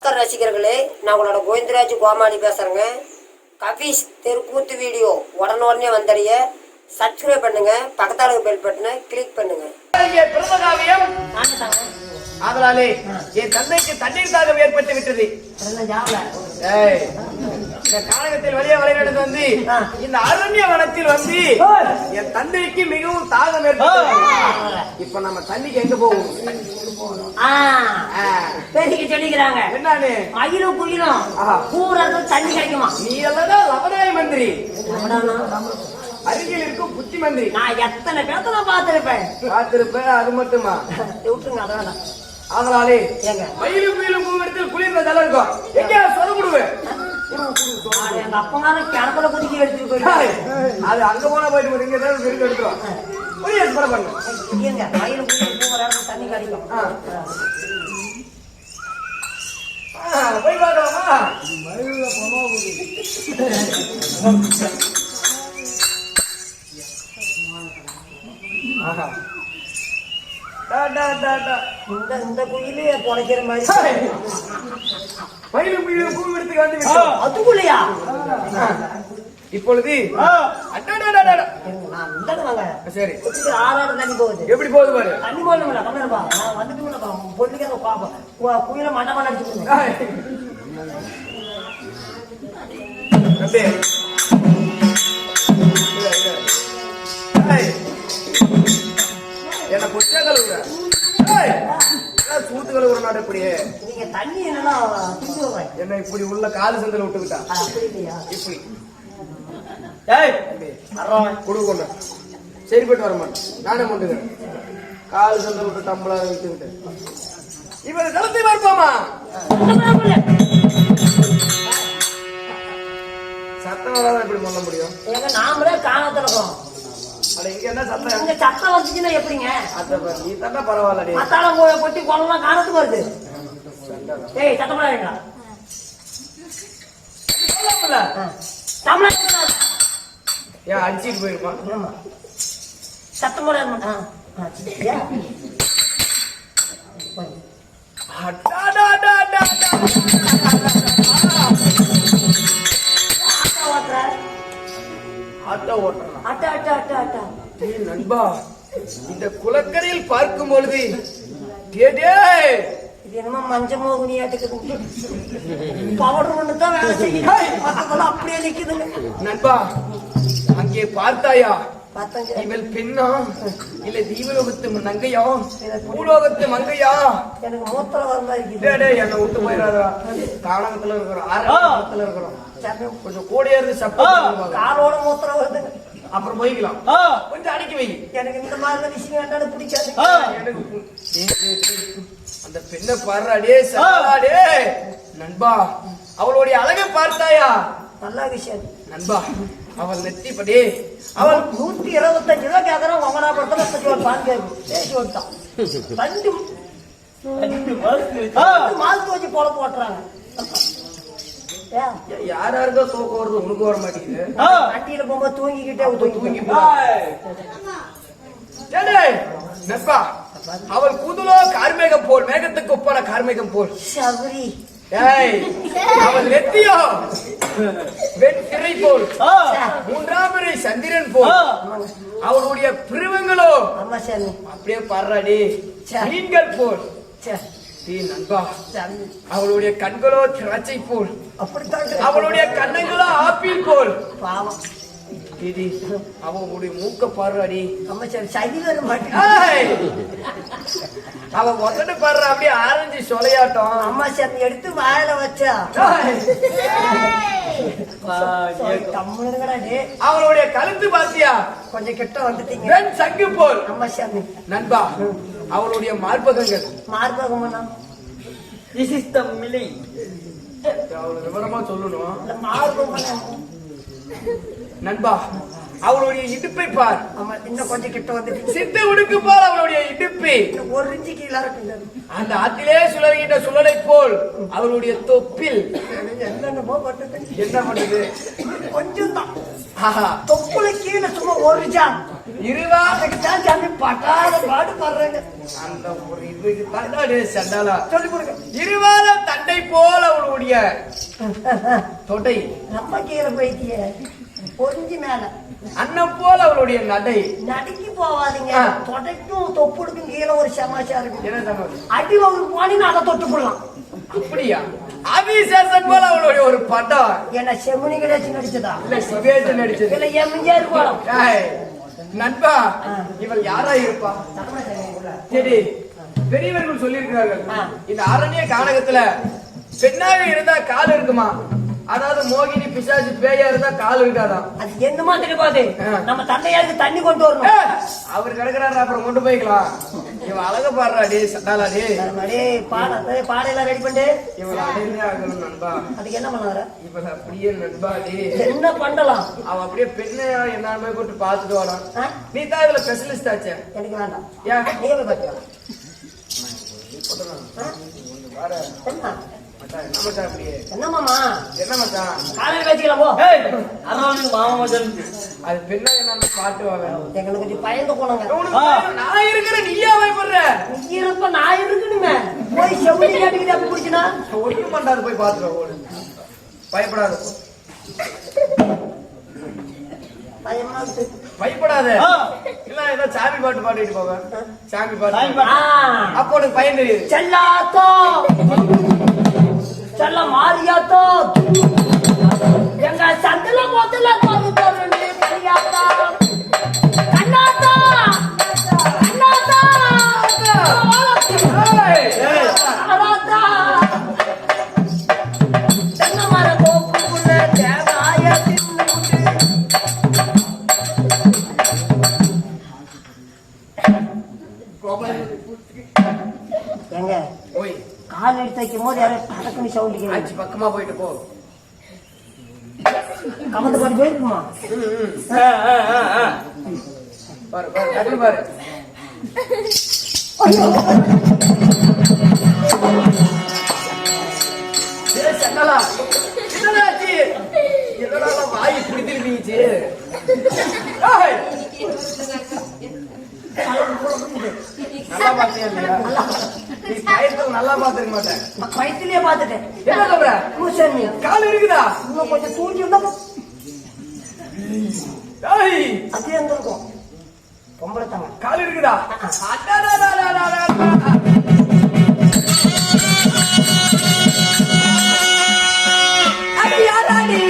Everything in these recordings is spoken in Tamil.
ரசிகர்களே, நான் உங்களோட கோவிந்தராஜ் கோமாளி பேசுறேங்க. கபீஸ் தெருக்கூத்து வீடியோ உடனே வந்தடைய சப்ஸ்கிரைப் பண்ணுங்க, பக்கத்தால பெல் பட்டனை கிளிக் பண்ணுங்க. ஆதலாலே என் தந்தைக்கு தண்ணீர் தாகம் ஏற்பட்டு விட்டது. இந்த காலகத்தில் வழியா வழிநடந்து வந்து இந்த அரண்ய வனத்தில் வந்து என் தந்தைக்கு மிகவும் தாகம் ஏற்பட்டது. இப்ப நம்ம தண்ணிக்கு எங்க போவோம்? சொல்லிக்கிறாங்க என்னன்னு மயிலும் குயிலும் பூரா தண்ணி கிடைக்குமா? நீ எல்லாம் லவநாய மந்திரி, அருகில் இருக்கும் புத்தி மந்திரி. நான் எத்தனை பேர்த்த நான் பார்த்திருப்பேன். அது மட்டுமா? விட்டுருங்க. அதான் அதனாலே எங்க மயிலும் குயிலும் பூமிடத்தில் குளிர்ந்த ஜலம் இருக்கும். எங்க சொல்ல கொடுவேன்? எங்க அப்பங்கார கிணத்துல குதிக்க எடுத்துட்டு போயிட்டாரு. அது அங்க போனா போயிட்டு இங்க தான் விருது எடுத்துரும். மயிலும் குயிலும் பூரா தண்ணி கிடைக்கும். போய் பார்க்கலாமா? இந்த குயிலே பொழைக்கிற மாதிரி மயிலும் குயிலும் பூமிடத்துக்கு வந்து விட்டோம். அதுக்குள்ளையா? இப்பொழுது சரி, ஆறாடு தண்ணி போகுது. எப்படி போகுது பாரு. தண்ணி போடணுங்களா? கம்மியா வந்துட்டு பொண்ணுக்கு குயில மண்டை மண்டை அடிச்சுக்கணும். என்ன கொச்சா கழுவுற? சூத்து கழுவுற நாடு இப்படியே. நீங்க தண்ணி என்னன்னா என்ன இப்படி உள்ள காலு சந்தில விட்டுக்கிட்டா? இப்படி கொடுக்கொண்ட சரிப்பட்டு வர மாட்டேன். நானே முண்டுக்கிறேன். காலு சந்தில விட்டு டம்பளா விட்டுக்கிட்டு இவரை தளத்தை பார்ப்போமா? சத்தம் வராத எப்படி சொல்ல முடியும்? எங்க நாமளே காணத்துல இருக்கோம். இங்க என்ன சத்தம்? இங்க சத்தம் வந்துச்சுன்னா எப்படிங்க? நீ தட்டா பரவாயில்ல. மத்தாளம் கொட்டி குளம்லாம் காணத்துக்கு வருது. ஏய் சத்தம் போடாதீங்க. ஏன் அடிச்சுட்டு போயிருப்பான்? சத்தம் போடாது. நண்பா, இந்த குளக்கரையில் பார்க்கும் பொழுது என்னமோ மஞ்ச மோகினியாட்டுக்கு பவுடர் ஒண்ணுதான் வேலை செய்யும். அப்படியே நிக்குதுங்க. நண்பா, அங்கே பார்த்தாயா? இவள் பெண்ணா இல்ல தீவலோகத்து நங்கையா பூலோகத்து மங்கையா? எனக்கு மூத்தல வர மாதிரி என்ன விட்டு போயிடாதா? காலகத்துல இருக்கிறோம், ஆரம்பத்துல இருக்கிறோம். கொஞ்சம் கூடையா இருந்து சப்ப காலோட மூத்திரம் வருது. அப்புறம் போய்க்கலாம். கொஞ்சம் அடக்கி வை. எனக்கு இந்த மாதிரி விஷயம் வேண்டாம், பிடிக்காது. அந்த பெண்ணை பாடுறாடே சாடே. நண்பா, அவளுடைய அழகை பார்த்தாயா? நல்ல விஷயம் நண்பா, அவள் நெத்திப்படே அவள் 125 ரூபாய் கேட்கறான். ஒங்கனாபுரத்துல பேசி விட்டான். மாசத்து வச்சு போல போட்டுறாங்க. யாராருக்கோ தூக்கம் வருது, உனக்கு வர மாட்டேங்குது. வண்டியில போகும்போது தூங்கிக்கிட்டே தூங்கி நண்பா, அவள் குதுலோ கார்மேகம் போல், மேகத்துக்கு ஒப்பான கார்மேகம் போல். சபரி அவள் நெத்தியோ வெற்றிரை போல், மூன்றாம் சந்திரன் போல். அவளுடைய பிரிவங்களோ அப்படியே பாடுறாடி மீன்கள் போல். நண்பா, அவளுடைய கண்களோ திராட்சை போல், அவளுடைய கண்ணங்களோ ஆப்பிள் போல். பாவம் அவங்களுடைய மூக்க பாடுறாடி சரி வர மாட்டேன். அவ முதல்ல பாடுற அப்படியே ஆரஞ்சு சொலையாட்டம். அம்மா சார் எடுத்து வாயில வச்சா அவளுடைய கழுத்து பாத்தியா? கொஞ்சம் கிட்ட வந்துட்டீங்க. சங்கு போல். அம்மா சாமி. நண்பா, அவளுடைய மார்பகங்கள் மார்பகம்னா விவரமா சொல்லணும். மார்பகம் நண்பா, அவளுடைய இடுப்பை பார். ஆமா, இன்னும் கொஞ்சம் கிட்ட வந்துட்டு சித்த உடுக்கு போல் அவளுடைய இடுப்பு. ஒரு இன்ச்சு கீழே இருக்கு. அந்த ஆத்திலே சுழல்கின்ற சுழலை போல் அவளுடைய தொப்பில் என்னென்னமோ பட்டது. என்ன பண்ணுது? கொஞ்சம் தான் ஆஹா, தொப்புல கீழே சும்மா ஒரு ஜான் இருவா அதுக்கு தான் சாமி பட்டாத பாடு படுறாங்க. அந்த ஒரு இதுக்கு தண்டாடு சண்டாலா சொல்லி கொடுங்க. இருவால தண்டை போல் அவளுடைய தொடை, நம்ம கீழே போயிட்டிய கொஞ்சம் மேல அன்னம் போல் அவளுடைய நடை. நடுக்கி போவாதீங்க. தொடைக்கும் தொப்புடுக்கும் கீழே ஒரு சமாச்சாரம் இருக்கு. என்ன சமாதி? அடி ஒரு போனீங்கன்னா அதை தொட்டு போடலாம். அப்படியா? அபிசேஷன் போல அவளுடைய ஒரு படம். என்ன செம்மணி கிடையாது நடிச்சதா இல்ல சிவேஜன் நடிச்சது. இல்ல எம்ஜிஆர் போலாம். நண்பா, இவள் யாரா இருப்பா? சரி, பெரியவர்கள் சொல்லி இருக்கிறார்கள், இந்த அரண்ய கானகத்துல பெண்ணாக இருந்தா கால் இருக்குமா? அதாவது மோகினி பிசாசு பேயா இருந்தா கால் இருக்காதான். அது என்னமா தெரியாது. நம்ம தந்தையாருக்கு தண்ணி கொண்டு வரணும். அவர் கிடக்குறாரு, அப்புறம் கொண்டு போய்க்கலாம். இவன் அழக பாடுறா டே சண்டாலா டே. பாடையெல்லாம் ரெடி பண்ணு. இவன் அடையிலே ஆகணும் நண்பா. அதுக்கு என்ன பண்ணாரு? இவன் அப்படியே நண்பா டே என்ன பண்ணலாம்? அவன் அப்படியே பெண்ணையா என்ன போய் கூட்டு பாத்துட்டு வரான். நீ தான் இதுல ஸ்பெஷலிஸ்ட் ஆச்சே. எனக்கு வேண்டாம். ஏன் நீ போய் பாத்தியா? என்ன மச்சான் அப்படியே? என்ன மாமா? என்ன மச்சான்? காலையில பேசிக்கலாம் போ. அது பெண்ணா என்னன்னு பாட்டுவாங்க. எங்களுக்கு கொஞ்சம் பயந்து போனாங்க. நான் இருக்கிற நீயா பயப்படுற? நீ இருப்ப நான் இருக்கணுமே. போய் செவ்வளி கேட்டுக்கிட்டு அப்படி குடிச்சுனா ஒன்றும் பண்ணாது, போய் பாத்துட்டு ஓடு. பயப்படாத, பயமா இருக்கு. பயப்படாத. இல்ல ஏதோ சாமி பாட்டு பாடிட்டு போவேன். சாமி பாட்டு அப்போ உனக்கு பயம் தெரியுது. செல்லாத்தோ செல்ல மாரியாத்தோ எங்க சந்தில போத்துல பாரு தோரணி கரியாத்தா கண்ணாத்தா கண்ணாத்தா ஆராத்தா தென்னை மர தோப்புக்குள்ள தேங்காய தின்னுட்டு எங்க ஓய், கால் எடுத்து வைக்கும் போது யாரும் படக்குன்னு சவுண்ட் கேட்கும். ஆச்சு பக்கமா போயிட்டு போ. கமந்து பாட்டு போயிருக்குமா? பாரு பாரு, டக்குனு பாரு. ஏய் சண்டலா, என்னடா ஆச்சு? என்னடா வாய் இப்படி திரும்பிச்சு? ஏய், நல்லா பாத்தியா இல்லையா? நீ பயத்துல நல்லா பாத்துக்க மாட்டேன். வயிற்றுலயே பாத்துட்டேன். என்ன சொல்ற? பூசணி கால் இருக்குதா? இன்னும் கொஞ்சம் தூக்கி இருந்தா ஏய், அது இருந்திருக்கும். பொம்பளை தாங்க கால் இருக்குதா? அடியாராடி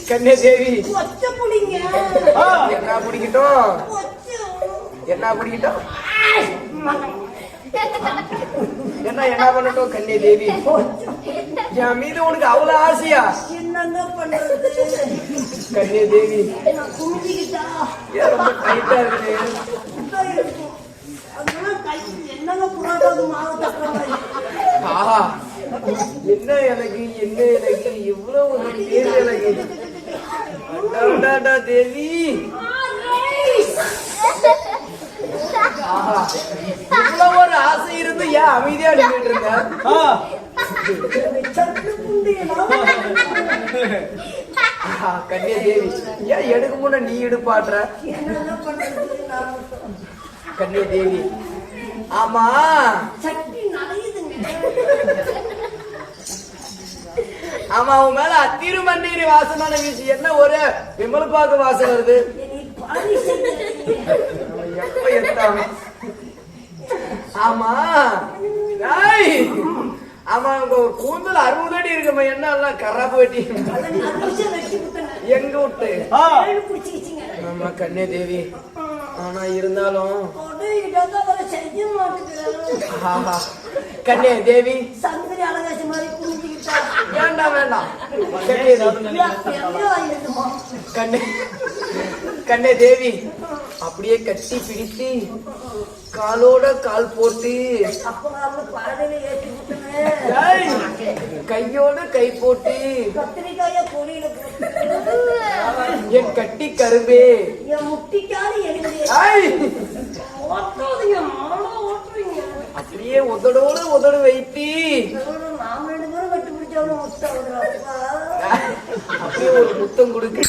கண்ணே தேவி என்ன பிடிக்கட்டும், என்ன பிடிக்கட்டும், என்ன பண்ணட்டும் கண்ணே தேவி? என் மீது உனக்கு அவ்வளவு ஆசையா? என்னங்க பண்றது? கண்ணே தேவி குமிஞ்சிக்கிட்டா ரொம்ப டைட்டா இருக்கு. என்னங்க புறாட்டாது மாவு தக்கிற மாதிரி. ஆஹா, என்ன எனக்கு என்ன எனக்கு இவ்வளவு ஒரு தேவி எனக்கு. தேவி ஆஹா, இவ்வளவு ஒரு ஆசை இருந்து ஏன் அமைதியா நின்றுட்டு இருக்க? ஆஹா, கன்னியா தேவி ஏன் எடுக்க முன்ன நீ எடுப்பாடுற? கன்னியா தேவி ஆமா ஆமா உன் மேல அத்திரு மண்ணீர் வாசமான வீசி என்ன ஒரு விமல்பாக்கு வாசம் வருது. எப்ப எடுத்தாங்க? ஆமா ஆமா உங்க கூந்தல் 60 அடி இருக்குமா? என்ன எல்லாம் கராப்பு வெட்டி எங்க விட்டு? ஆமா கன்னியா தேவி ஆனா இருந்தாலும் கன்னியா தேவி சங்கரி அலங்காசி மாதிரி குனிஞ்சுக்கிட்டா வேண்டாம் வேண்டாம். கன்னியா தேவி அப்படியே கட்டி பிடித்து காலோட கால் போட்டு அப்ப பாடல ஏற்றி கையோட கை போட்டு கத்திரிக்காய பொரியல என் கட்டி கரும்பே என் முட்டிக்காரி எழுதி அப்படியே உதடோடு உதடு வைத்தி நாம 2 பேரும் கட்டி பிடிச்சாலும் முத்தம் அப்படியே ஒரு முத்தம் கொடுக்கு.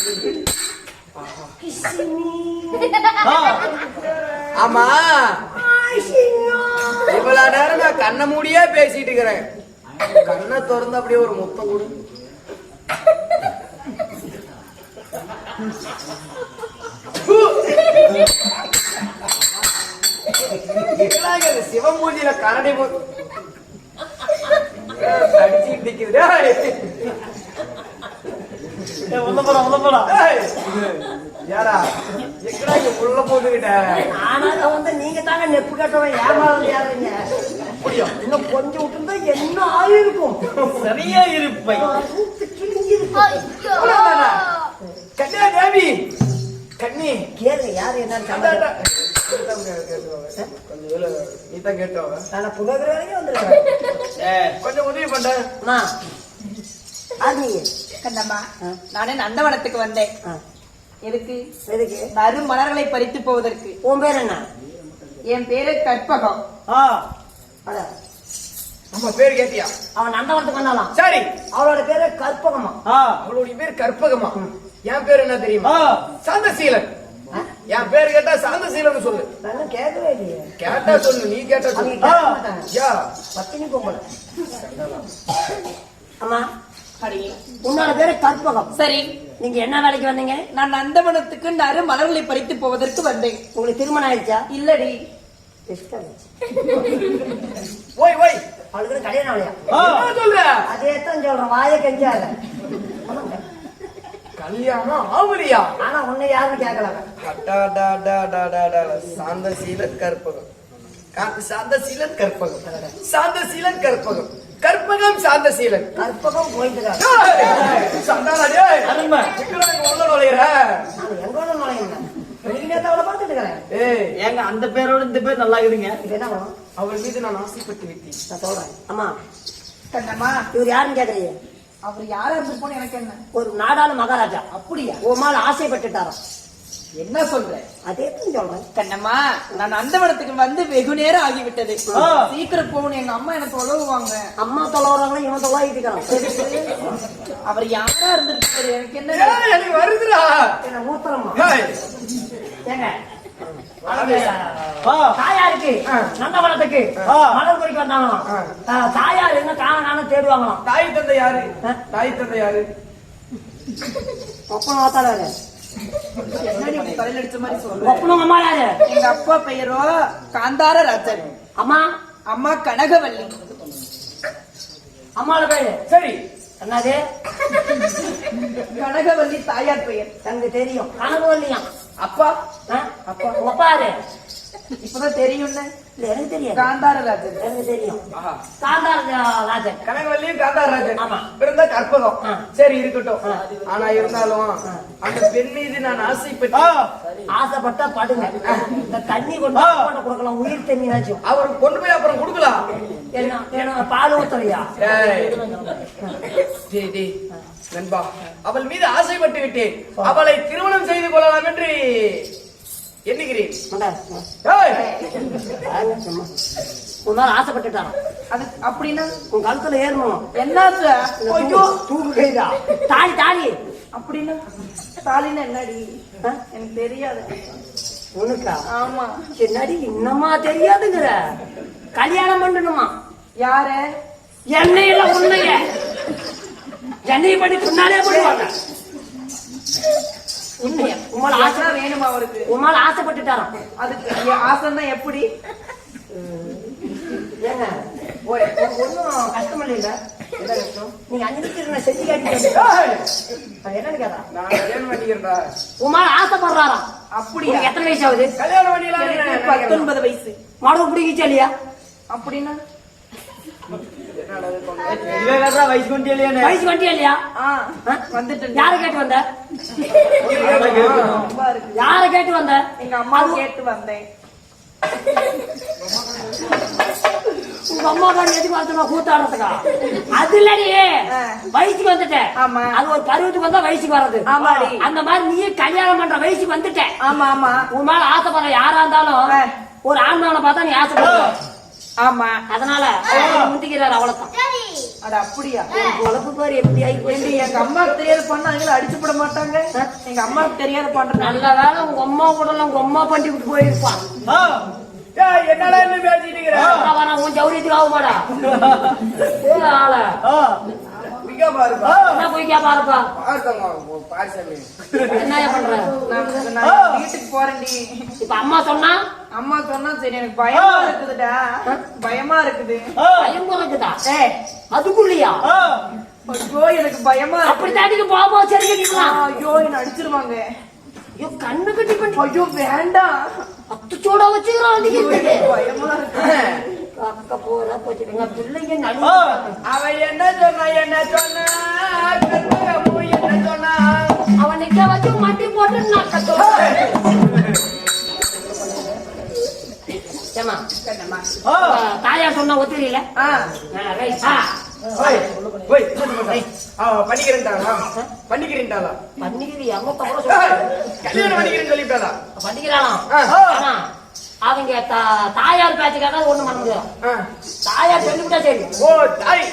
ஆமா இவ்வளவு நேரம் நான் கண்ணை மூடியே பேசிட்டு இருக்கிறேன். கண்ணை திறந்து அப்படியே ஒரு முத்தம் கொடு. சிவமூஞ்சியில கரடி அடிச்சுட்டு நிக்குது. யாரா எங்கடா இங்க புள்ள போட்டுக்கிட்ட? ஆனாலும் வந்து நீங்க தாங்க நெப்பு கட்டவன் ஏமாறது யாருங்க? இன்னும் கொஞ்சம் விட்டுருந்தா என்ன ஆயிருக்கும்? சரியா இருப்பை. கன்னியா தேவி கண்ணி கேளு யாரு என்னன்னு நீதான் கேட்டவங்க. நான் புகழ்கிற வரைக்கும் வந்துருக்கேன். கொஞ்சம் உதவி பண்றேன். கண்ணம்மா நானே நந்தவனத்துக்கு வந்தேன். எதுக்கு? எதுக்கு? நறு மலர்களை பறித்து போவதற்கு. உன் பேர் என்ன? என் பேரு கற்பகம். நம்ம பேர் கேட்டியா? அவன் நந்தவனத்துக்கு வந்தாலாம். சரி அவளோட பேரு கற்பகமா. அவளுடைய பேர் கற்பகமா. என் பேர் என்ன தெரியுமா? சாந்தசீலன். என் பேர் கேட்டா சாந்தசீலன் சொல்லு. நான் கேட்கவே இல்லையே. கேட்டா சொல்லு. நீ கேட்டா சொல்லு. பத்தினி பொம்பளை. அம்மா உன்னோட பேரு கற்பகம். சரி நீங்க என்ன வேலைக்கு வந்தீங்க? நான் நந்தவனத்துக்கு நறு மலர்களை பறித்து போவதற்கு வந்தேன். உங்களுக்கு திருமணம் ஆயிடுச்சா? இல்லடி. ஓய் ஓய் அவளுக்கு கல்யாணம் ஆகலையா? சொல்ற அதே தான் சொல்றேன். வாயை கஞ்சாத கல்யாணம் ஆவலியா? ஆனா உன்னை யாரும் கேட்கல. சாந்தசீலன் கற்பகம். சாந்தசீலன் கற்பகம். சாந்தசீலன் கற்பகம். கற்பகம் சாந்தசீலன். கற்பகம் போயிட்டு எங்கோட நுழையுங்க. அவளை பார்த்துட்டு இருக்கிறேன். ஏங்க அந்த பேரோட இந்த பேர் நல்லா இருக்குதுங்க. இது என்ன பண்ணும்? அவள் மீது நான் ஆசைப்பட்டு விட்டேன். நான் சொல்றேன். அம்மா கண்ணம்மா இவர் யாருன்னு கேக்குறீங்க? அவர் யாரா இருந்து போன எனக்கு என்ன? ஒரு நாடாள மகாராஜா. அப்படியா? உன் மேல ஆசைப்பட்டுட்டாராம். என்ன சொல்ற? அதே தான் சொல்றேன். கண்ணம்மா நான் நந்தவனத்துக்கு வந்து வெகு நேரம் ஆகிவிட்டது. சீக்கிரம் போகணும். எங்க அம்மா எனக்கு உதவுவாங்க. அம்மா தொலைவராங்களா இவன் தொலைவிட்டுக்கிறான். அவர் யாரா இருந்திருக்காரு எனக்கு என்ன? எனக்கு வருதுடா. என்ன மூத்திரமா? ஏங்க தாயாருக்கு நந்தவனத்துக்கு மலர் குறிக்க வந்தாங்களாம். தாயார் என்ன காண தேடுவாங்களாம். தாய் தந்தை யாரு? தாய் தந்தை யாரு? ஒப்பனம் வாத்தாரு. தலையில் அடிச்ச மாதிரி சொல்றேன். ஒப்பனம் அம்மா யாரு? எங்க அப்பா பெயரோ காந்தார ராஜன். அம்மா அம்மா கனகவல்லி. அம்மாவோட பேரு சரி என்னது? கனகவல்லி தாயார் பெயர் எனக்கு தெரியும். கனகவல்லியா? அப்பா அப்பா அப்பா யாரு? இப்பதான் தெரியும்னு. இல்ல எனக்கு தெரியும். காந்தார ராஜன் எனக்கு தெரியும். காந்தார ராஜன். கனகவல்லியும் காந்தாராஜன். ஆமா. பிறந்த கற்பகம். சரி இருக்கட்டும். ஆனா இருந்தாலும் அந்த பெண் மீது நான் ஆசைப்பட்டு ஆசைப்பட்டா படுங்க. இந்த தண்ணி கொண்டு கொடுக்கலாம். உயிர் தண்ணி ஆச்சும். அவர் கொண்டு போய் அப்புறம் கொடுக்கலாம். என்ன பால் ஊத்தலையா? நண்பா அவள் மீது ஆசைப்பட்டு விட்டேன். அவளை திருமணம் செய்து கொள்ளலாம் என்று எண்ணுகிறேன். கொண்டா. ஏய், சும்மா. உன் மேல ஆசைப்பட்டுட்டான். அது அப்படின்னா உன் கழுத்துல ஏறணும். என்னாச்சு? ஐயோ, தூக்கு கைதா. தாலி தாலி. அப்படின்னா தாலின்னா என்னடி? எனக்கு தெரியாது. உனக்கா? ஆமா. என்னடி இன்னமா தெரியாதுங்கிற? கல்யாணம் பண்ணணுமா? யார? எண்ணெயில உண்மைய எண்ணெய் பண்ணி பின்னாலே போடுவாங்க. உண்மைய உமால ஆசை ஆசை வேணுமா அவருக்கு? உமால ஆசைப்பட்டுட்டாராம். அதுக்கு ஆசைன்னா எப்படி? ஏங்க ஒன்னும் கஷ்டம் இல்ல. என்ன கஷ்டம்? நீங்க 5 நிமிஷம் செஞ்சு காட்டிட்டு ஏய், என்னன்னு கேட்டா நான் கல்யாணம் பண்ணிக்கிறேன்டா. உமால ஆசைப்படுறாராம். அப்படியா? உனக்கு எத்தனை வயசு ஆகுது? கல்யாணம் பண்ணிடலாம். எனக்கு 19 வயசு. மாடல் பிடிக்கிச்சா இல்லையா? அப்படின்னா இதுவே கட்டுறா வயசு கொண்டு இல்லையானே. வயசு வண்டியா இல்லையா? வந்துட்டு யாரை கேட்டு வந்த? ரொம்ப இருக்கு. யாரை கேட்டு வந்த? எங்க அம்மா கேட்டு வந்தேன். உங்க அம்மா தான் எதுக்கு வரதுமா கூத்தாடுறதுக்கா? அது இல்லடி, வயசுக்கு வந்துட்டேன். ஆமா. அது ஒரு பருவத்துக்கு வந்தா வயசுக்கு வர்றது. ஆமாடி. அந்த மாதிரி நீ கல்யாணம் பண்ற வயசுக்கு வந்துட்டேன். ஆமா ஆமா உன் மேல ஆசைப்படுற யாரா இருந்தாலும் ஒரு ஆண்மகனை பார்த்தா நீ ஆசைப்படுற. ஆமா. அதனால முந்திக்கிறாரு அவ்வளவுதான். அது அப்படியா? உழப்பு பாரு எப்படி ஆகி ஏண்டி, போயிட்டு. எங்க அம்மாவுக்கு தெரியாத பண்ணாங்களா? அடிச்சு போட மாட்டாங்க. எங்க அம்மாவுக்கு தெரியாத பண்றாங்க. நல்ல வேலை உங்க அம்மா கூட உங்க அம்மா பண்ணி விட்டு போயிருப்பான். ஏய், என்னடா என்ன பேசிட்டு இருக்கிற? அவன் உன் சௌரியத்துக்கு ஆக மாடா. ஆள மிக பாருப்பா. என்ன போய்க்கா பாருப்பா. பார்த்தோங்க, பாரிசாமி. என்ன பண்ற? நான் வீட்டுக்கு போறேன்டி. இப்ப அம்மா சொன்னா அம்மா சொன்னா சரி, எனக்கு பயமா இருக்குதுடா. பயமா இருக்குது. பயம் இருக்குதா? ஏய், அதுக்குள்ளையா? ஐயோ எனக்கு பயமா இருக்கு. அப்படி தாண்டிக்கு போபோ சரி கட்டிக்கலாம். ஐயோ என்ன அடிச்சிருவாங்க. ஐயோ கண்ணு கட்டி பண்ணி ஐயோ வேண்டாம். அத்து சூடா வச்சுக்கிறோம். அடிக்கிறதுக்கு பயமா இருக்கு. அக்க போற போச்சுங்க பிள்ளைங்க நல்ல. அவ என்ன சொன்னா என்ன சொன்னா என்ன சொன்னா? அவன் நிக்க வச்சு மட்டி போட்டு நக்கத்தோ. ஏமா தாயார் சொன்னா ஒத்துறீல? பண்ணிக்கிறேன்டாளா? பண்ணிக்கிறீ அம்மா கூட சொல்ல கல்யாணம் பண்ணிக்கிறேன்னு சொல்லிவிட்டாளா? பண்ணிக்கிறாளாம். ஆனா அவங்க தாயார் பேச்சு கேட்டா ஒண்ணு பண்ண முடியாது. தாயார் சொல்லிவிட்டா சரி. ஓ தாய்.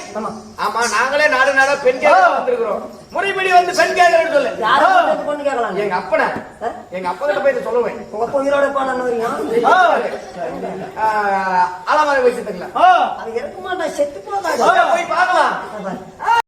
ஆமா, நாங்களே நாடு நாடா பெண் கேட்க வந்திருக்கிறோம். முறைப்படி வந்து பெண் கேட்கறேன்னு சொல்லு. யாரும் பொண்ணு கேட்கலாம். எங்க அப்பனை எங்க அப்பா கிட்ட போய் இதை சொல்லுவேன். உங்க அப்பா உயிரோட இருப்பான்னு வரையும் அலமாரி வச்சுட்டுங்களா? அது இருக்குமா? நான் செத்து போதான் போய் பார்க்கலாம்.